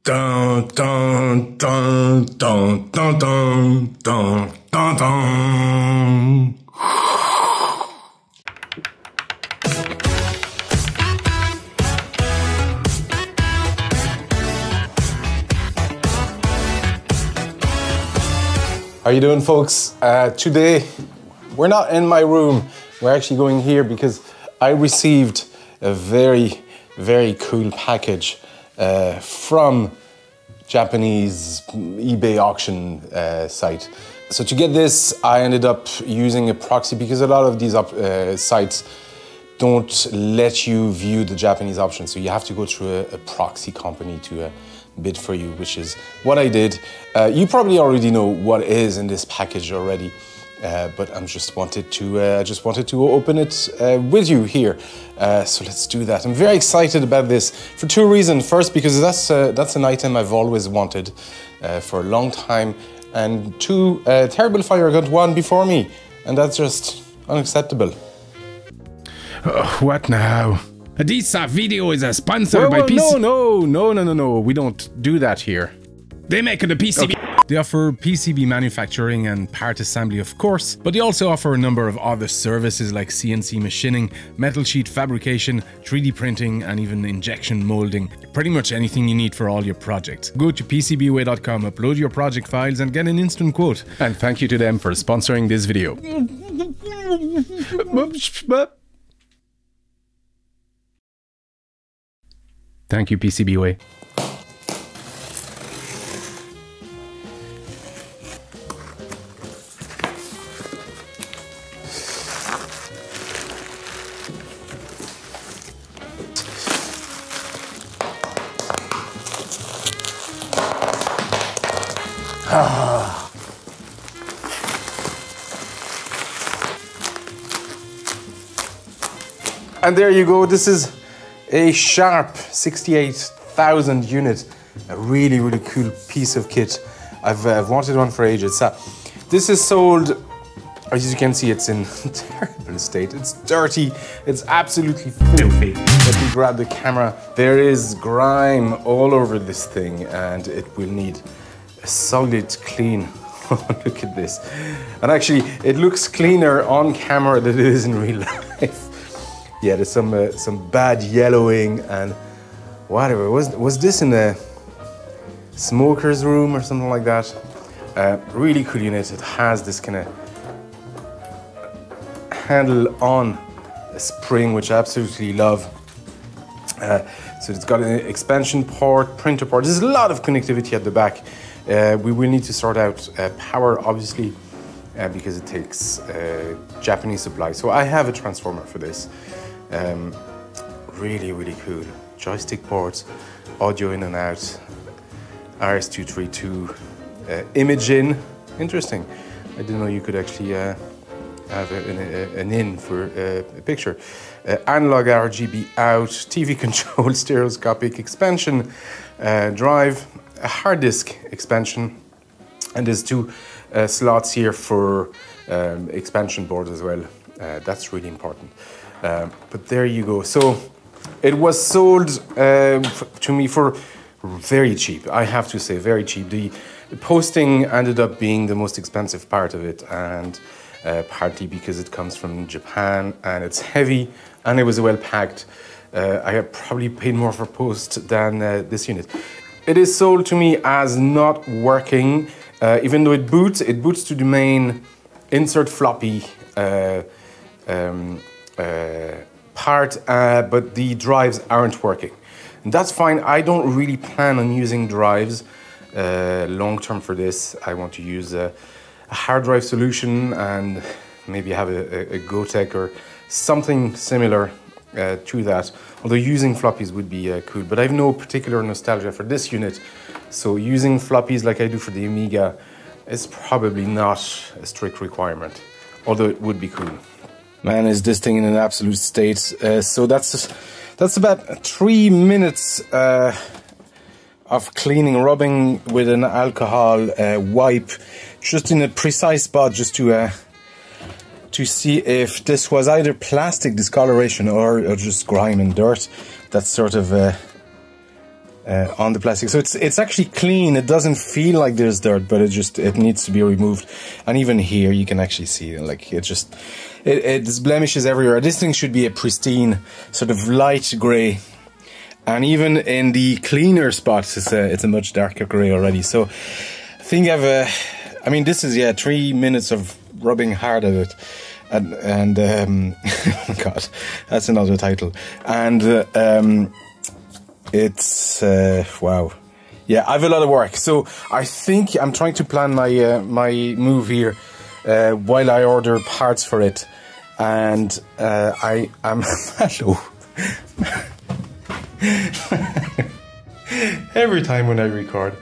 Dun, dun, dun, dun, dun, dun, dun, dun, dun. How you doing, folks? Today, we're not in my room. We're actually going here because I received a very, very cool package from Japanese eBay auction site. So to get this, I ended up using a proxy because a lot of these sites don't let you view the Japanese options. So you have to go through a proxy company to bid for you, which is what I did. You probably already know what is in this package already, but I just wanted to open it with you here. So let's do that. I'm very excited about this for two reasons. First, because that's an item I've always wanted for a long time, and two, Terrible Fire got one before me, and that's just unacceptable. What now? This video is sponsored by PSU. No. We don't do that here. They make the PCB. Okay. They offer PCB manufacturing and part assembly, of course, but they also offer a number of other services like CNC machining, metal sheet fabrication, 3D printing, and even injection molding. Pretty much anything you need for all your projects. Go to PCBWay.com, upload your project files, and get an instant quote. And thank you to them for sponsoring this video. Thank you, PCBWay. And there you go. This is a Sharp 68000 unit. A really, really cool piece of kit. I've wanted one for ages. This is sold, as you can see, it's in terrible state. It's dirty. It's absolutely filthy. Let me grab the camera. There is grime all over this thing, and it will need a solid clean. Look at this. And actually, it looks cleaner on camera than it is in real life. Yeah, there's some bad yellowing and whatever. Was this in a smoker's room or something like that? Really cool unit. It has this kind of handle on a spring, which I absolutely love. So it's got an expansion port, printer port. There's a lot of connectivity at the back. We will need to sort out power, obviously, because it takes Japanese supply. So I have a transformer for this. Really, really cool. Joystick ports, audio in and out, RS-232, image in. Interesting. I didn't know you could actually have an in for a picture. Analog RGB out, TV control, stereoscopic expansion, drive, a hard disk expansion, and there's two slots here for expansion board as well. That's really important. But there you go. So it was sold to me for very cheap. I have to say, very cheap. The posting ended up being the most expensive part of it, and partly because it comes from Japan and it's heavy and it was well packed. I have probably paid more for post than this unit. It is sold to me as not working, even though it boots to the main insert floppy part, but the drives aren't working. And that's fine. I don't really plan on using drives long term for this. I want to use a hard drive solution and maybe have a Gotek or something similar to that. Although using floppies would be cool, but I have no particular nostalgia for this unit. So using floppies like I do for the Amiga is probably not a strict requirement, although it would be cool. Man, is this thing in an absolute state. So that's about 3 minutes of cleaning, rubbing with an alcohol wipe, just in a precise spot, just to see if this was either plastic discoloration or just grime and dirt. That's sort of on the plastic. So it's actually clean. It doesn't feel like there's dirt, but it needs to be removed. And even here you can actually see, like, there's blemishes everywhere. This thing should be a pristine sort of light grey. And even in the cleaner spots, it's a much darker grey already. So I think I mean, this is, 3 minutes of rubbing hard at it. And God, that's another title. And it's wow, yeah, I have a lot of work. So I think I'm trying to plan my my move here while I order parts for it. And I'm hello. Every time when I record.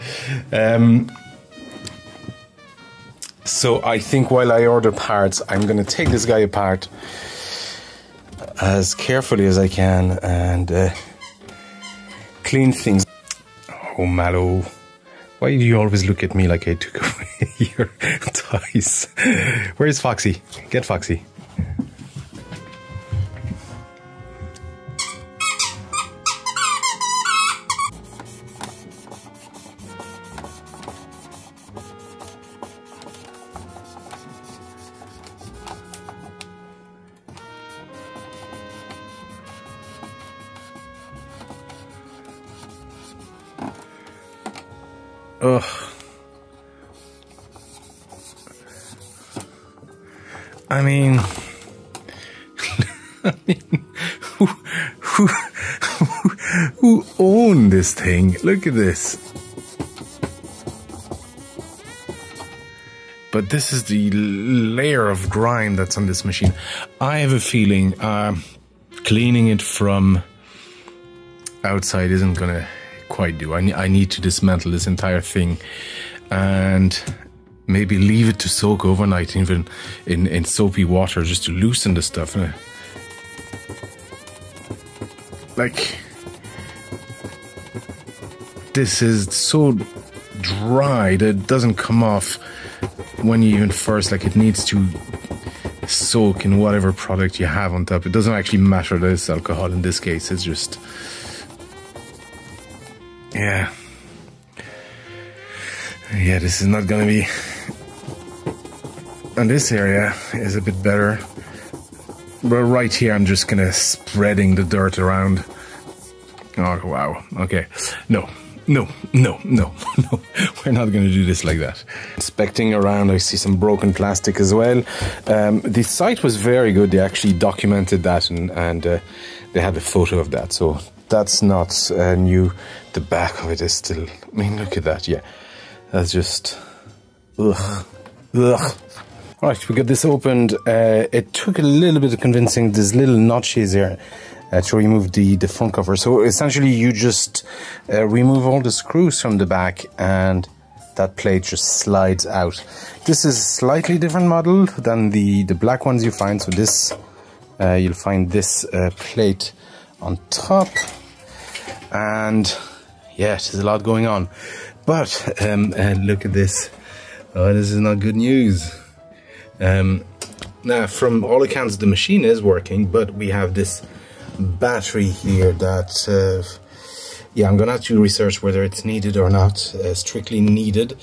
So I think while I order parts, I'm going to take this guy apart as carefully as I can and clean things. Oh, Mallow, why do you always look at me like I took away your toys? Where's Foxy? Get Foxy. Ugh. I mean, who owned this thing? Look at this. But this is the layer of grime that's on this machine. I have a feeling cleaning it from outside isn't gonna quite do. I need to dismantle this entire thing and maybe leave it to soak overnight, even in soapy water, just to loosen the stuff. Like, this is so dry that it doesn't come off when you even first, like, it needs to soak in whatever product you have on top. It doesn't actually matter that it's alcohol in this case, it's just, yeah, this is not gonna be, and this area is a bit better, but right here I'm just kind of spreading the dirt around. Oh wow, okay, no, we're not gonna do this like that. Inspecting around, I see some broken plastic as well. The site was very good. They actually documented that and they had a photo of that, so that's not new. The back of it is still, I mean, look at that. Yeah, that's just ugh. Right, we got this opened. It took a little bit of convincing. There's little notches here to remove the front cover. So essentially you just remove all the screws from the back and that plate just slides out. This is a slightly different model than the black ones you find. So this, you'll find this plate on top, and yeah, there's a lot going on. But look at this. Oh, this is not good news. Now, from all accounts, the machine is working, but we have this battery here that, yeah, I'm gonna have to research whether it's needed or not, strictly needed.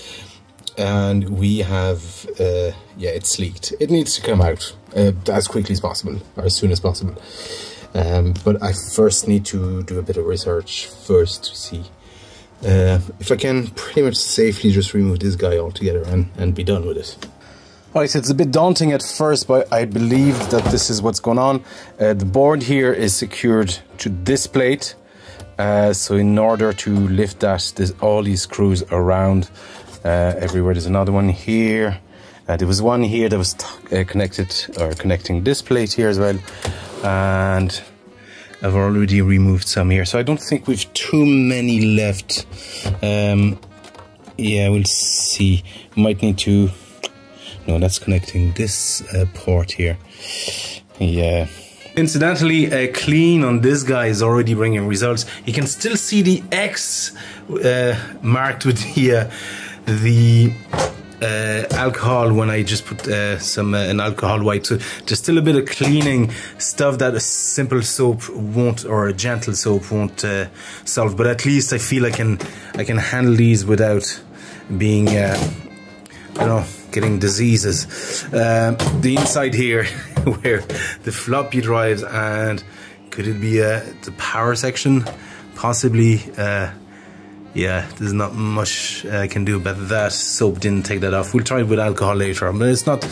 And we have, yeah, it's leaked. It needs to come out as quickly as possible, or as soon as possible. But I first need to do a bit of research first to see if I can pretty much safely just remove this guy altogether and be done with it. Alright, it's a bit daunting at first, but I believe that this is what's going on. The board here is secured to this plate. So in order to lift that, there's all these screws around everywhere. There's another one here. There was one here that was connecting this plate here as well. And I've already removed some here. So I don't think we've too many left. Yeah, we'll see. Might need to... No, that's connecting this port here. Yeah. Incidentally, a clean on this guy is already bringing results. You can still see the X marked with the alcohol when I just put an alcohol wipe. So there's still a bit of cleaning stuff that a simple soap won't, or a gentle soap won't solve. But at least I feel I can handle these without being, you know, getting diseases. The inside here, where the floppy drives, and could it be the power section? Possibly. Yeah, there's not much I can do about that. Soap didn't take that off. We'll try it with alcohol later on, but it's not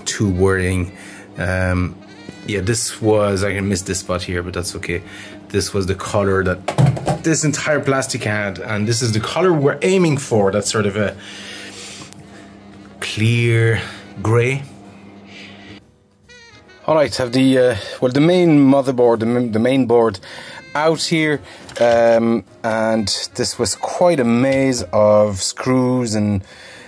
too worrying. Yeah, this was, I can miss this spot here, but that's okay. This was the color that this entire plastic had, and this is the color we're aiming for. That's sort of a clear grey. All right, have the well, the main motherboard, the main board out here, and this was quite a maze of screws and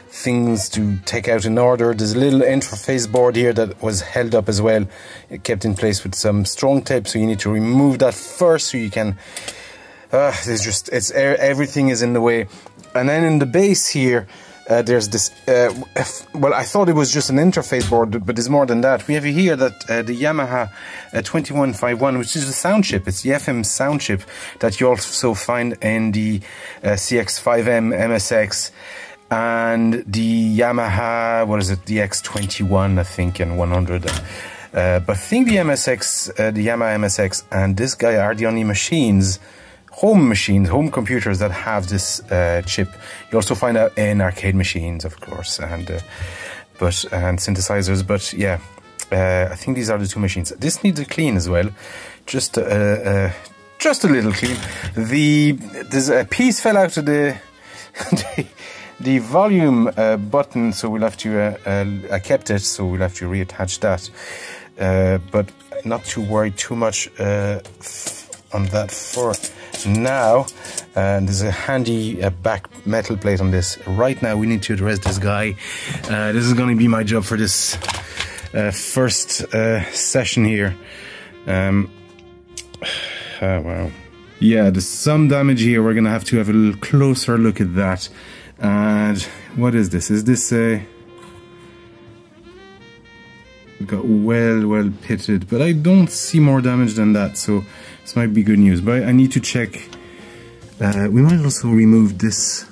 things to take out in order. There's a little interface board here that was held up as well. It kept in place with some strong tape, so you need to remove that first so you can. There's just everything is in the way. And then in the base here, there's this, well, I thought it was just an interface board, but there's more than that. We have here that the Yamaha 2151, which is the sound chip. It's the FM sound chip that you also find in the CX5M MSX and the Yamaha, what is it, the X21, I think, and 100. But I think the MSX, the Yamaha MSX and this guy are the only machines, home computers that have this chip. You also find out in arcade machines, of course, and synthesizers. But yeah, I think these are the two machines. This needs a clean as well, just a little clean. There's a piece fell out of the the volume button, so we'll have to. I kept it, so we'll have to reattach that. But not to worry too much on that for now. And there's a handy back metal plate on this. Right now we need to address this guy. This is going to be my job for this first session here. Wow. Yeah, there's some damage here. We're going to have a little closer look at that. And what is this? Is this a... got well pitted, but I don't see more damage than that, so this might be good news. But I need to check. We might also remove this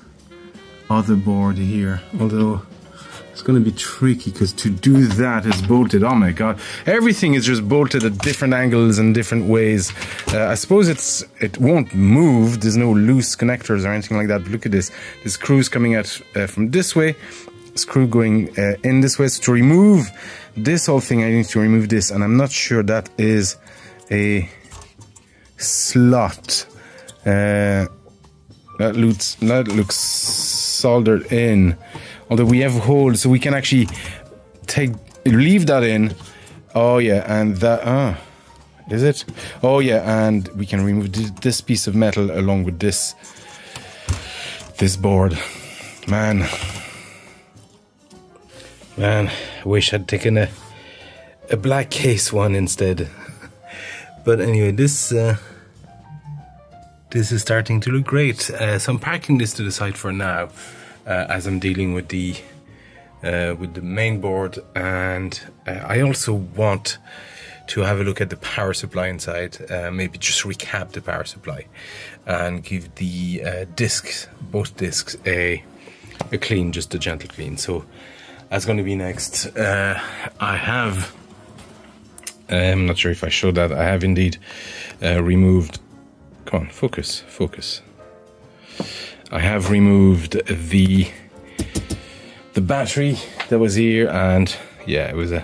other board here, although it's going to be tricky because to do that it's bolted. Oh my god, everything is just bolted at different angles and different ways. I suppose it won't move. There's no loose connectors or anything like that, but look at this. The screws coming out from this way, screw going in this way. So to remove this whole thing I need to remove this, and I'm not sure that is a slot. That looks soldered in, although we have holes, so we can actually leave that in. Oh yeah, and that is it? Oh yeah, and we can remove this piece of metal along with this board. Man, I wish I'd taken a black case one instead. But anyway, this is starting to look great. So I'm parking this to the side for now, as I'm dealing with the main board, and I also want to have a look at the power supply inside. Maybe just recap the power supply and give the discs, both discs, a clean, just a gentle clean. So that's going to be next. I have, I'm not sure if I showed that, I have indeed removed, come on, focus. I have removed the battery that was here, and yeah, it was a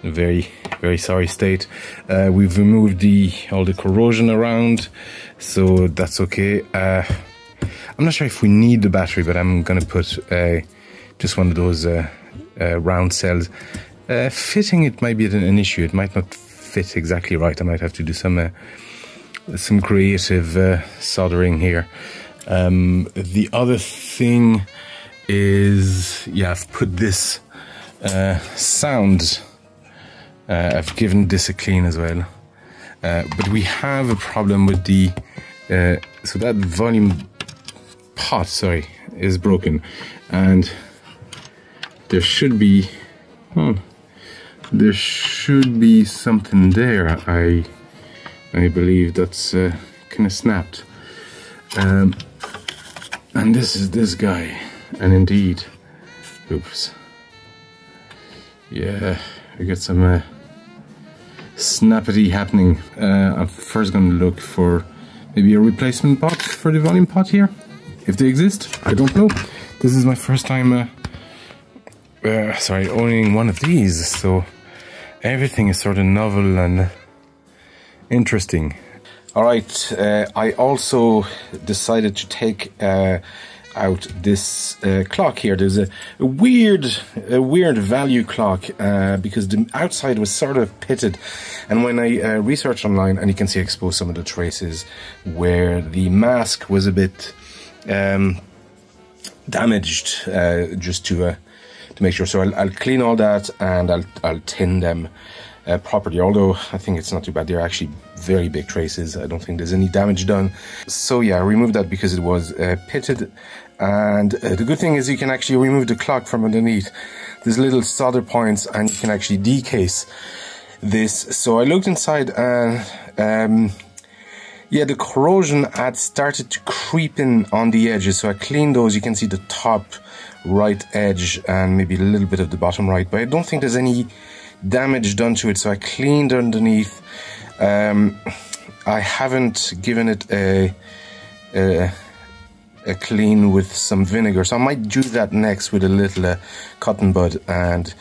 very sorry state. We've removed all the corrosion around, so that's okay. I'm not sure if we need the battery, but I'm gonna put just one of those round cells. Fitting it might be an issue. It might not fit exactly right. I might have to do some creative soldering here. The other thing is, yeah, I've put this sound. I've given this a clean as well. But we have a problem with the so that volume pot, sorry, is broken, and there should be something there. I believe that's kind of snapped, and this is this guy, and indeed, oops, yeah, we got some snappity happening. I'm first going to look for maybe a replacement pot for the volume pot here, if they exist. I don't know. This is my first time owning one of these, so everything is sort of novel and interesting. Alright, I also decided to take out this clock here. There's a weird value clock because the outside was sort of pitted, and when I researched online, and you can see I exposed some of the traces where the mask was a bit damaged, just to make sure. So I'll clean all that, and I'll tin them properly, although I think it's not too bad. They're actually very big traces. I don't think there's any damage done. So yeah, I removed that because it was pitted, and the good thing is you can actually remove the clock from underneath. There's little solder points, and you can actually decase this. So I looked inside, and yeah, the corrosion had started to creep in on the edges, so I cleaned those. You can see the top right edge and maybe a little bit of the bottom right, but I don't think there's any damage done to it, so I cleaned underneath. I haven't given it a clean with some vinegar, so I might do that next with a little cotton bud, and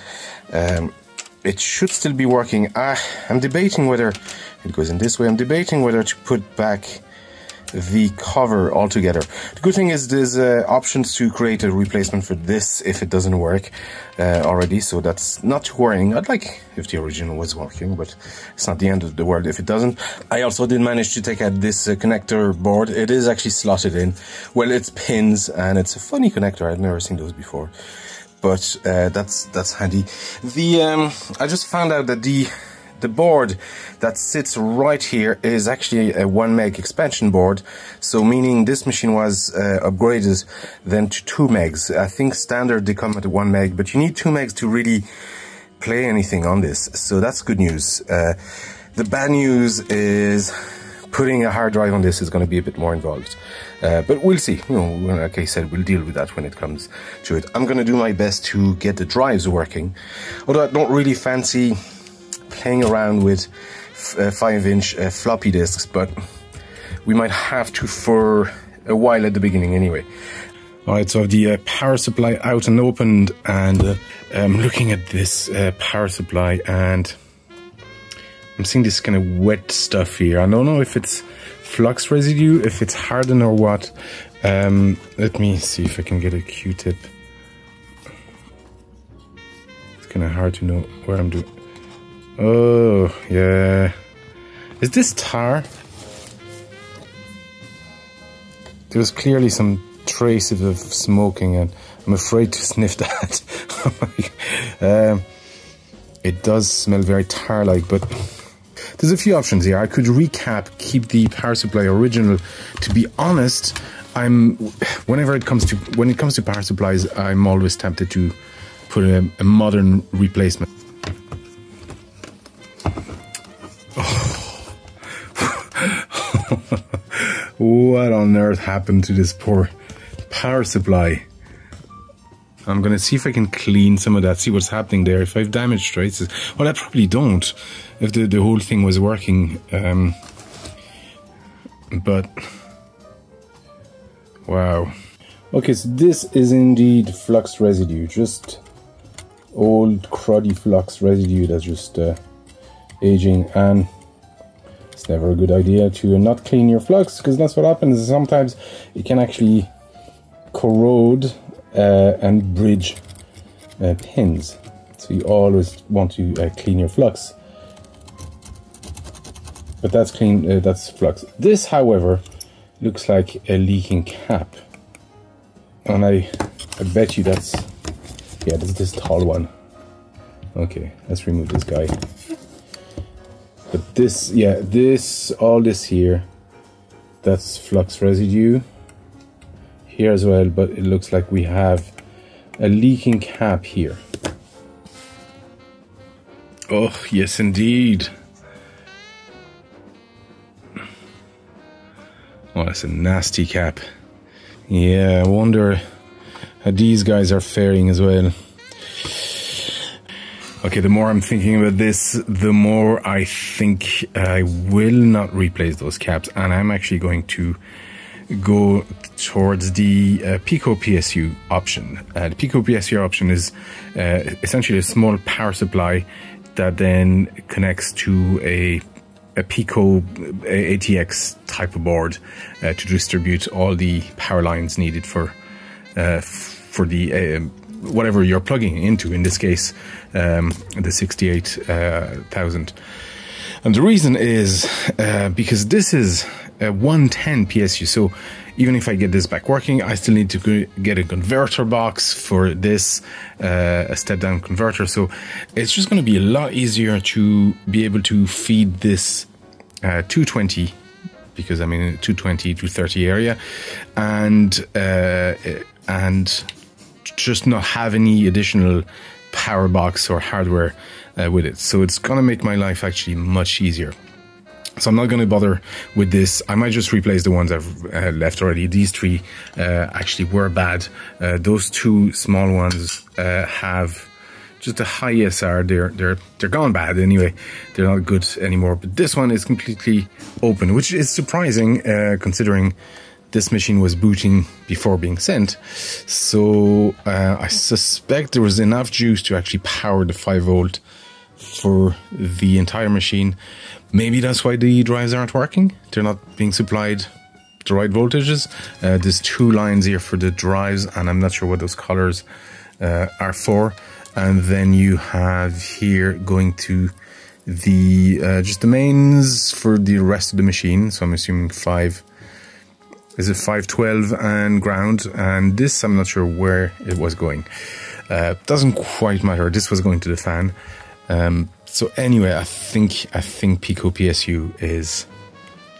it should still be working. I'm debating whether it goes in this way. I'm debating whether to put back the cover altogether. The good thing is there's options to create a replacement for this if it doesn't work already, so that's not too worrying. I'd like if the original was working, but it's not the end of the world if it doesn't. I also did manage to take out this connector board. It is actually slotted in. Well, it's pins, and it's a funny connector. I've never seen those before, but that's handy. I just found out that the board that sits right here is actually a 1 meg expansion board, so meaning this machine was upgraded then to 2 megs. I think standard they come at 1 meg, but you need 2 megs to really play anything on this, so that's good news. The bad news is putting a hard drive on this is going to be a bit more involved, but we'll see. You know, like I said, we'll deal with that when it comes to it. I'm going to do my best to get the drives working, although I don't really fancy playing around with 5-inch floppy disks, but we might have to for a while at the beginning anyway. Alright, so I have the power supply out and opened, and I'm looking at this power supply, and I'm seeing this kind of wet stuff here. I don't know if it's flux residue, if it's hardened or what. Let me see if I can get a Q-tip. It's kind of hard to know where I'm doing. Oh, yeah. Is this tar? There was clearly some traces of smoking, and I'm afraid to sniff that. It does smell very tar-like, but there's a few options here. I could recap, keep the power supply original. To be honest, when it comes to power supplies, I'm always tempted to put a modern replacement. What on earth happened to this poor power supply? I'm gonna see if I can clean some of that, see what's happening there. If I've damaged traces, well, I probably don't, if the whole thing was working. But wow. Okay, so this is indeed flux residue, just old cruddy flux residue that's just aging, and it's never a good idea to not clean your flux, because that's what happens. Sometimes it can actually corrode and bridge pins, so you always want to clean your flux. But that's clean, that's flux. This, however, looks like a leaking cap, and I bet you that's, yeah, that's this tall one. Okay, let's remove this guy. But this, yeah, all this here, that's flux residue. here as well, but it looks like we have a leaking cap here. Oh, yes, indeed. Oh, that's a nasty cap. Yeah, I wonder how these guys are faring as well. Okay, the more I'm thinking about this, the more I think I will not replace those caps, and I'm actually going to go towards the Pico PSU option. The Pico PSU option is essentially a small power supply that then connects to a Pico ATX type of board to distribute all the power lines needed for the whatever you're plugging into, in this case the 68000. And the reason is because this is a 110 PSU, so even if I get this back working, I still need to get a converter box for this, a step down converter. So it's just going to be a lot easier to be able to feed this 220, because I'm in a 220, 230 area, and just not have any additional power box or hardware with it. So it's going to make my life actually much easier. So I'm not going to bother with this. I might just replace the ones I've left already. These three actually were bad. Those two small ones have just a high ESR. They're gone bad anyway. They're not good anymore. But this one is completely open, which is surprising considering this machine was booting before being sent. So I suspect there was enough juice to actually power the 5V for the entire machine. Maybe that's why the drives aren't working. They're not being supplied the right voltages. There's two lines here for the drives, and I'm not sure what those colors are for. And then you have here going to the just the mains for the rest of the machine. So I'm assuming 512 and ground, and this I'm not sure where it was going. Doesn't quite matter. This was going to the fan. So anyway, I think Pico PSU is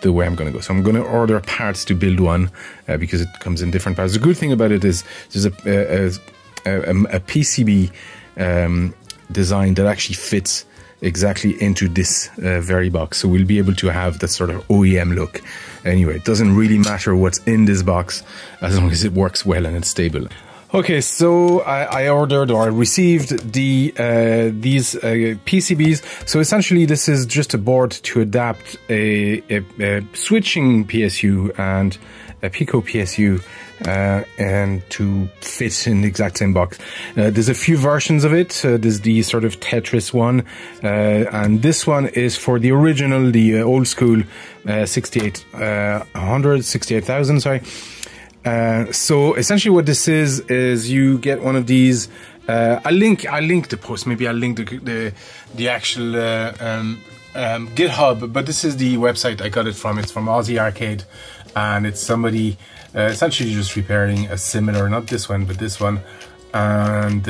the way I'm going to go. So I'm going to order parts to build one because it comes in different parts. The good thing about it is there's a PCB design that actually fits exactly into this very box. So we'll be able to have that sort of OEM look. Anyway, it doesn't really matter what's in this box as long as it works well and it's stable. Okay, so I ordered, or I received these PCBs. So essentially this is just a board to adapt a switching PSU and a Pico PSU and to fit in the exact same box. There's a few versions of it. There's the sort of Tetris one, and this one is for the original, the old school 68000, sorry. So essentially what this is you get one of these. I'll link the post. Maybe I'll link the actual GitHub, but this is the website I got it from. It's from Aussie Arcade, and it's somebody essentially just repairing a similar, not this one, but this one, and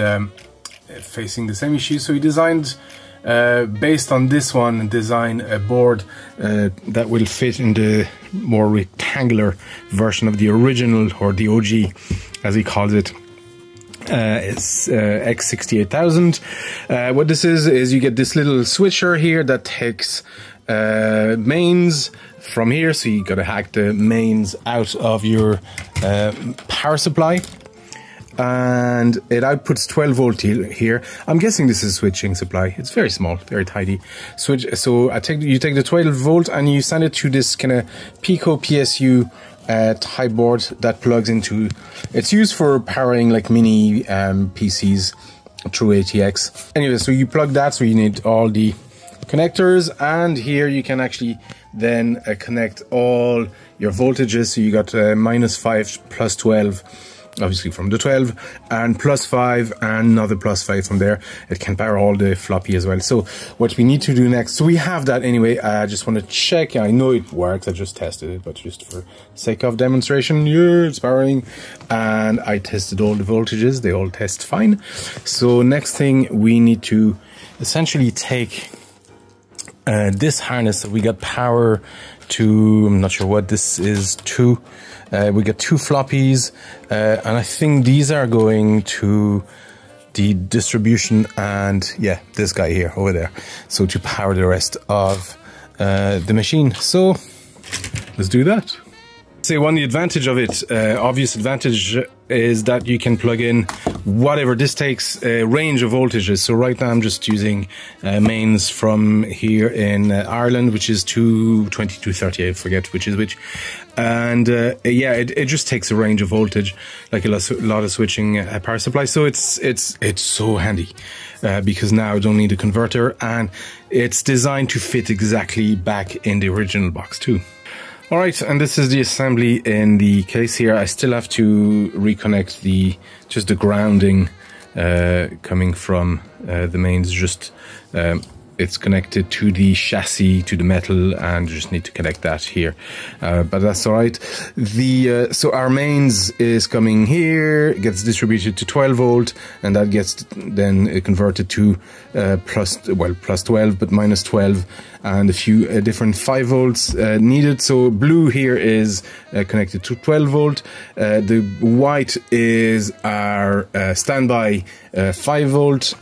facing the same issue. So he designed, based on this one, design a board that will fit in the more rectangular version of the original, or the OG as he calls it. It's X68000. What this is you get this little switcher here that takes mains from here, so you got to hack the mains out of your power supply, and it outputs 12 volt here. I'm guessing this is switching supply. It's very small, very tidy. Switch. So you take the 12 volt and you send it to this kind of Pico PSU type board that plugs into. It's used for powering like mini PCs through ATX. Anyway, so you plug that. So you need all the connectors, and here you can actually then connect all your voltages. So you got -5 plus 12, obviously from the 12, and +5 and another +5 from there. It can power all the floppy as well. So what we need to do next, so we have that anyway. I just want to check. I know it works. I just tested it, but just for sake of demonstration, yeah, it's powering. And I tested all the voltages. They all test fine. So next thing, we need to essentially take this harness. So we got power to, I'm not sure what this is, to. We got 2 floppies, and I think these are going to the distribution and, yeah, this guy here, over there. So to power the rest of the machine. So let's do that. Say one, the advantage of it, obvious advantage, is that you can plug in whatever. This takes a range of voltages. So right now I'm just using mains from here in Ireland, which is 220, 230, I forget which is which. And yeah, it just takes a range of voltage, like a lot of switching power supply. So it's so handy because now I don't need a converter, and it's designed to fit exactly back in the original box too. All right, and this is the assembly in the case here. I still have to reconnect just the grounding coming from the mains. Just it's connected to the chassis, to the metal, and just need to connect that here. But that's all right. So our mains is coming here, gets distributed to 12 volt, and that gets then converted to plus 12, but minus 12, and a few different 5 volts needed. So blue here is connected to 12 volt. The white is our standby 5 volt.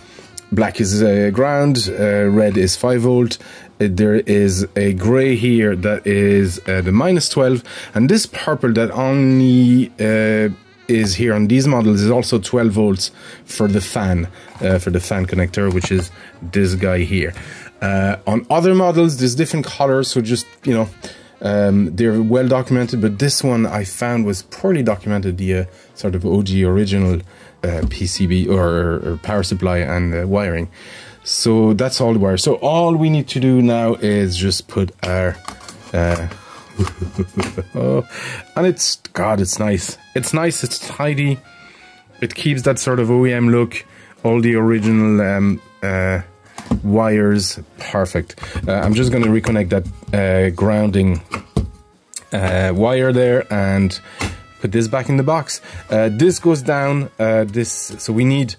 Black is ground, red is 5 volt. There is a gray here that is the minus 12, and this purple that only is here on these models is also 12 volts for the fan connector, which is this guy here. On other models, there's different colors, so just, you know, they're well documented, but this one I found was poorly documented, the sort of OG original PCB or power supply and wiring. So that's all the wire. So all we need to do now is just put our oh, and it's nice. It's nice, it's tidy, it keeps that sort of OEM look, all the original wires, perfect. I'm just going to reconnect that grounding wire there and put this back in the box. This goes down, so we need,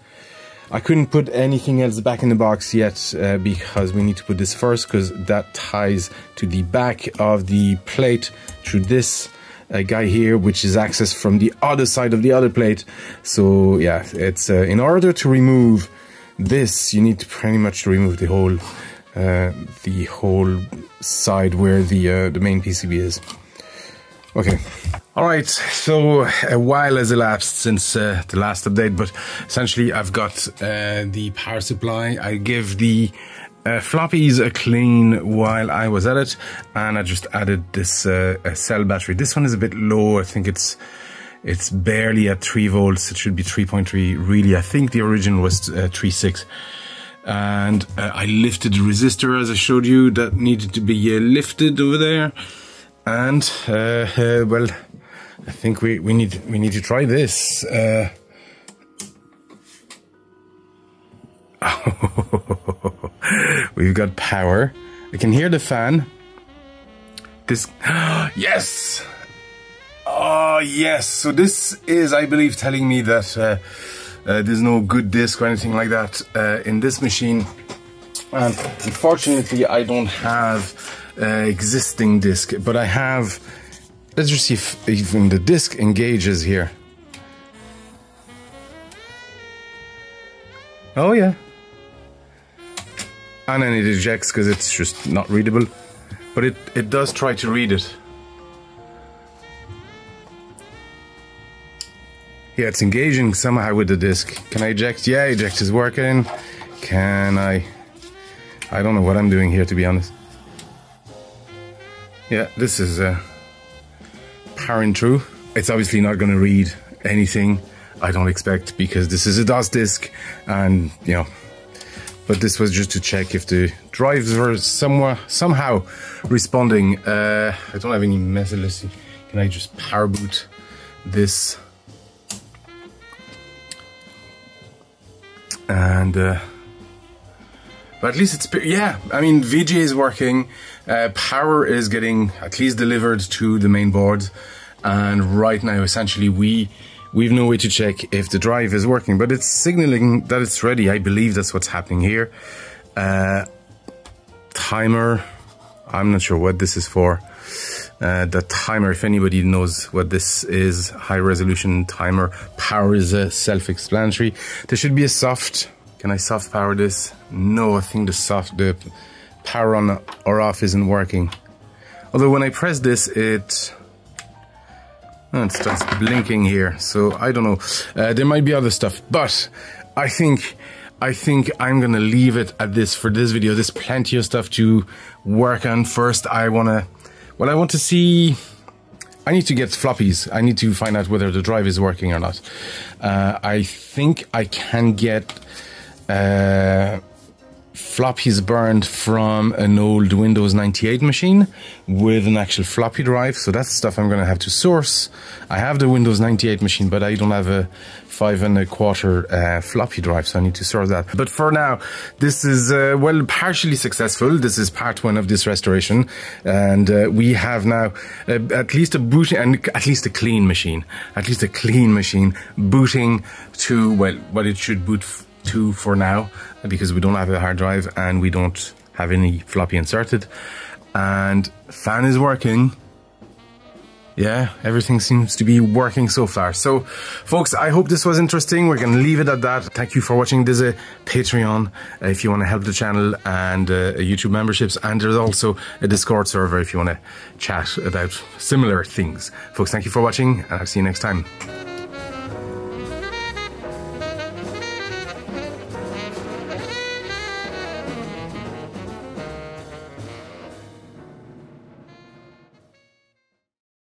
I couldn't put anything else back in the box yet because we need to put this first, because that ties to the back of the plate through this guy here, which is accessed from the other side of the other plate. So yeah, it's in order to remove this, you need to pretty much remove the whole side where the main PCB is. Okay. All right, so a while has elapsed since the last update, but essentially I've got the power supply. I give the floppies a clean while I was at it, and I just added this cell battery. This one is a bit low. I think it's barely at 3 volts. It should be 3.3 really. I think the original was 3.6. And I lifted the resistor, as I showed you, that needed to be lifted over there. And well, I think we need to try this. We've got power. I can hear the fan. This, yes! Oh yes! So this is, I believe, telling me that there's no good disc or anything like that in this machine. And unfortunately, I don't have existing disc, but I have, let's just see if even the disc engages here. Oh yeah, and then it ejects because it's just not readable, but it does try to read it. Yeah, it's engaging somehow with the disc. Can I eject? Yeah, eject is working. Can I don't know what I'm doing here, to be honest. Yeah, this is powering through. It's obviously not going to read anything, I don't expect, because this is a DOS disk, and you know. But this was just to check if the drives were somehow responding. I don't have any method. Let's see. Can I just power boot this? And but at least it's, yeah, I mean, VGA is working, power is getting at least delivered to the main board, and right now essentially we've no way to check if the drive is working, but it's signaling that it's ready. I believe that's what's happening here. timer. I'm not sure what this is for. The timer, if anybody knows what this is, high resolution timer. Power is self-explanatory. There should be a soft. Can I soft power this? No, I think the power on or off isn't working. Although when I press this, it starts blinking here. So I don't know. There might be other stuff, but I think I'm gonna leave it at this for this video. There's plenty of stuff to work on. First, I want to see. I need to get floppies. I need to find out whether the drive is working or not. I think I can get floppies burned from an old Windows 98 machine with an actual floppy drive. So that's stuff I'm going to have to source. I have the Windows 98 machine, but I don't have a 5 1/4 floppy drive, so I need to source that. But for now, this is, well, partially successful. This is part 1 of this restoration. And we have now at least a boot and at least a clean machine. At least a clean machine booting to, well, what it should boot to for now, because we don't have a hard drive and we don't have any floppy inserted. And fan is working. Yeah, everything seems to be working so far. So folks, I hope this was interesting. We're gonna leave it at that. Thank you for watching. There's a Patreon if you want to help the channel, and a YouTube memberships, and there's also a Discord server if you want to chat about similar things. Folks, thank you for watching, and I'll see you next time.